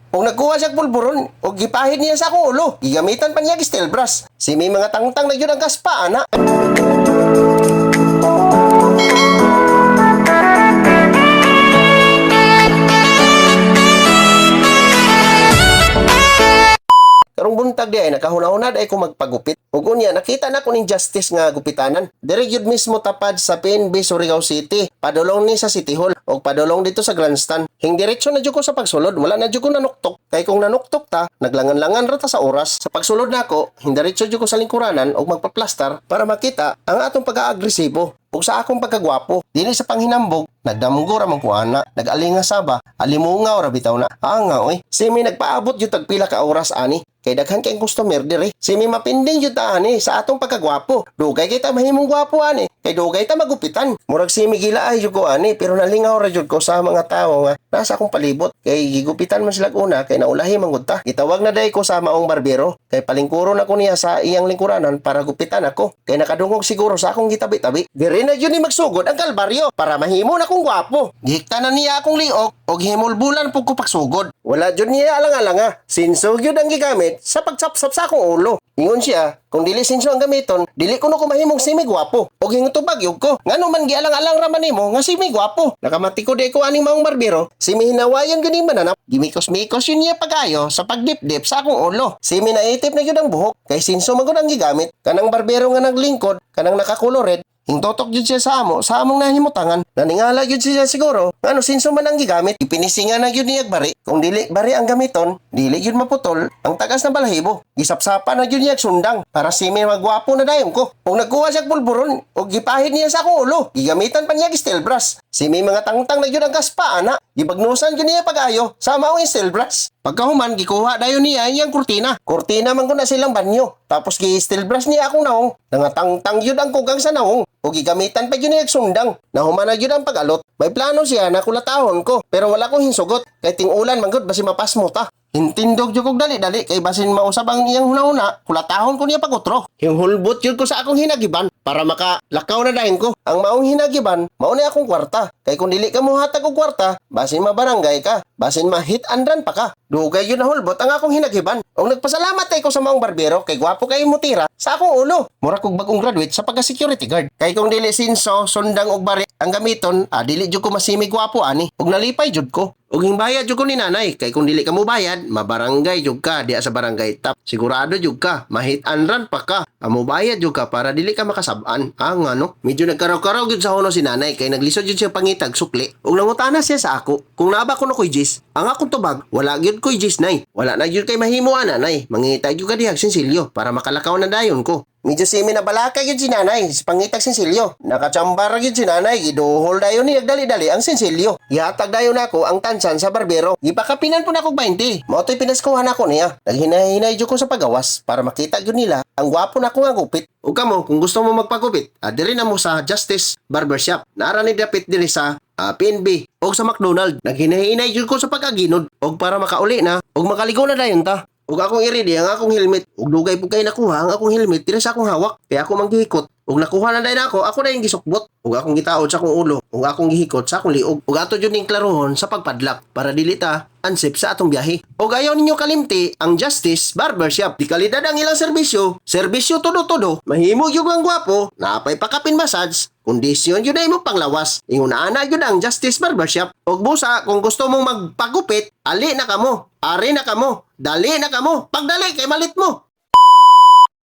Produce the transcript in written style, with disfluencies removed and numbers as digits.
Og nagkuha siya pulburon og gipahid niya sa akong ulo. Gigamitan pa niya steel brush. Si may mga tangtang na yun ang kaspa, ana. Karong buntag di ay nakahuna-hunad ay ko magpagupit. Ug unya nakita na ko ning Justice nga gupitanan. Diri gyud mismo tapad sa PNB Surigao City. Padulong ni sa City Hall ug padulong dito sa Grandstand. Hingdiretso na jud ko sa pagsulod, wala na jud ko nanuktok. Kay kung nanuktok ta, naglangan-langan ra ta sa oras. Sa pagsulod nako, hingdiretso jud ko sa lingkuranan ug magpaplastar para makita ang atong pag-aagresibo. Ug sa akong pagkagwapo, dili sa panghinambog, nagdamgo ra man ko ana, nag-alinga saba, alimunga ora bitaw na. Nga oy, simi nagpaabot jud tag pila ka oras ani. Kay daghan kay customer diri. Simi mapinding jud ta ani sa atong pagkagwapo. Dugay kita mahimong gwapo ani. Kay dugay ta magupitan. Murag simi gila ay jud ko ani, pero nalingaw ra jud ko sa mga tawo nga nasa akong palibot. Kay gigupitan man sila una kay naulahi man gud ta. Gitawag na day ko sa maong barbero. Kay palingkuro na ko niya sa iyang lingkuranan para gupitan ako. Kay nakadungog siguro sa akong gitabi-tabi. Diri na yun ni magsugod ang kalbaryo para mahimo na kong gwapo. Gihikta na niya akong liok og himulbulan po ko pagsugod. Wala jud niya alang-alanga. Sinso gyud ang gigamit sa pagsapsap sa akong ulo. Ingon siya, kung dili sinso ang gamiton, dili ko no kumahimong simi gwapo. Og hingutubag yug ko. Ngano man gialang-alang ra man nimo nga simi gwapo. Nakamati ko di ko aning maong barbero. Simi hinawayan gani mananap. Gimikos-mikos yun niya pagayo sa pagdip-dip sa akong ulo. Simi naitip na gyud ang buhok. Kay sinso man gud ang gigamit. Kanang barbero nga naglingkod, kanang nakakulored, hingtotok yun siya sa among nahimutangan. Naningala yun siya siguro. Ano, sinso man ang gigamit, ipinisinga na yun niyag bari. Kung dili bari ang gamiton, dili yun maputol, ang tagas na balahibo. Gisapsapa na yun niyag sundang, para simi magwapo na dayon ko. Kung nagkuha siya pulburon, o gipahid niya sa akong ulo, gigamitan pa niyag steel brush. Simi mga tangtang na yun ang kaspa, ana. Gibagnusan yun niya pag-ayo, sama ang steel brush. Pagkahuman, gikuha dayon niya iyang kurtina. Kurtina man ko na silang banyo. Tapos gi-steel brush niya akong naong. Nangatangtang yun ang kugang sa naong. O gigamitan pa yun niya sundang. Nahuman na yun ang pag-alot. May plano siya na kulatahon ko. Pero wala kong hinsugot. Kay ting-ulan man gud basi mapas mo ta. Hintindog jud kog dali-dali kay basin mausab ang iyang hunahuna, kulatahon ko niya pagutro. Hingulbot yun ko sa akong hinagiban para makalakaw na dahin ko. Ang maong hinagiban, mao ni akong kwarta. Kay kung dili ka mohatag og kwarta, basin mabarangay ka, basin ma-hit and run pa ka. Dugay yun na hulbot ang akong hinagiban. Og nagpasalamat ay ko sa maong barbero kay gwapo kay mutira sa akong ulo. Mura kog bagong graduate sa pagka-security guard. Kay kung dili sinso, sundang og bari ang gamiton, dili jud ko masimig gwapo ani. Og nalipay jud ko. Og hingbayad jud ko ni nanay kay kung dili ka mo bayad, mabarangay jud ka diya sa barangay top. Sigurado jud ka, mahit and run pa ka. Amo bayad jud ka para dili ka makasab-an. Nga no. Medyo nagkaraw-karaw jud sa hono si nanay kay naglisod jud siya pangitag sukli. Og nangutana siya sa ako kung naba ko no koy jis. Ang akong tubag, wala gyud koy jis nay. Wala na gyud kay mahimo ana nay. Mangitag jud ka diha sinsilyo para makalakaw na dayon ko. Medyo simi na balaka yun si nanay, si pangitag sinsilyo. Nakachambar yun si nanay, giduhol dayon ni dali-dali ang sinsilyo. Ihatag dayon ako ang tansan sa barbero. Ipakapinan po na kong 20. Mauto'y pinaskuhan ako niya. Naghinay-hinay ko sa pagawas para makita yun nila ang gwapo na ko nga gupit. O kamo, kung gusto mo magpagupit, diri na mo sa Justice Barbershop. Naara ni dapit diri sa PNB o sa McDonald. Naghinay-hinay ko sa pag-aginod o para makauli na o makaligo na dayon ta. Ug akong i-ready ang akong helmet. Ug dugay po kayo nakuha ang akong helmet tira sa akong hawak. Kaya ako manghihikot. Ug nakuha na dayon ako na yung gisukbot. Ug akong gitaod sa akong ulo. Ug akong gihikot sa akong liog. Ug ato jud ning klarohon sa pagpadlak para dili ta ansip sa atong biyahe. Ug ayaw ninyo kalimti ang Justice Barbershop. Di kalidad ang ilang serbisyo. Serbisyo todo-todo. Mahimo gyud ang gwapo. Napay pakapin massage. Kondisyon yun na imong panglawas. Ingunaan yun ang Justice Barbershop. Ug busa, kung gusto mong magpagupit, ali na kamo. Ari na kamo. Dali na kamo. Pagdali kay malit mo.